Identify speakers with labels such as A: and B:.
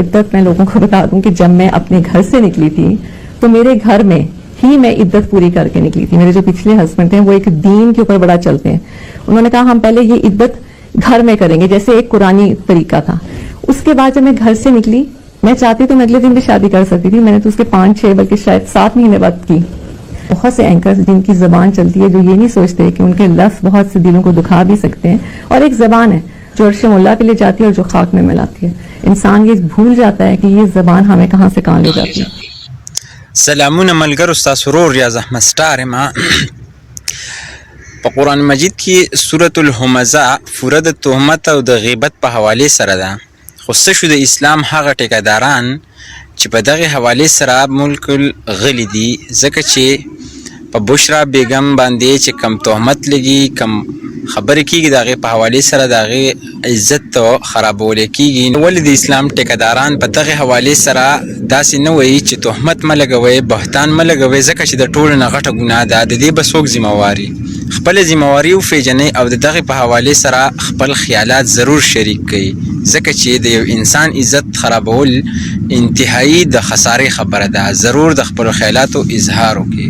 A: इद्दत मैं लोगों को बता दूं कि जब मैं अपने घर से निकली थी तो मेरे घर में ही मैं इद्दत पूरी करके निकली थी। मेरे जो पिछले हस्बैंड थे वो एक दीन के ऊपर बड़ा चलते हैं। उन्होंने कहा हम पहले ये इद्दत घर में करेंगे, जैसे एक कुरानी तरीका था। उसके बाद जब मैं घर से निकली, मैं चाहती तो मैं अगले दिन भी शादी कर सकती थी, मैंने तो उसके 5-6 बल्कि शायद 7 महीने बाद की। बहुत से एंकर्स जिनकी जबान चलती है जो ये नहीं सोचते कि उनके लफ्ज बहुत से दिलों को दुखा भी सकते हैं, और एक जबान है जो अर्श मुल्ला पे ले जाती है और जो खाक में मिलाती है। इंसान ये भूल जाता है कि ये जबान हमें कहाँ से कहाँ ले जाती है।
B: सलामुन मलगर उस्ताद सुरूर रियाज अहमद स्टार मा په قرآن مجید کې سورة الهمزه پوره د تهمت او د غیبت په حواله سره ده. خو څه شو د اسلام هغه ټیکداران چې په دغه حواله سره ملک غلی دي، ځکه چې په بشرا بیگم باندې چې کم تهمت لګي، کم خبرې کیږي دغه په حواله سره دغه عزت خرابول کیږي. ولې د اسلام ټیکداران په دغه حواله سره داسې نه وایي چې تهمت ملګوي، بهتان ملګوي، ځکه چې د ټولو نه غټه ګناه ده. د دې به څوک ذمہواري خپل ذمہواري وفیژني او د دغه په حواله سره خپل خیالات ضرور شریک کړي، ځکه چې د یو انسان عزت خرابول انتهایی د خسارې خبره ده. ضرور د خپل خیالاتو اظهار وکړي.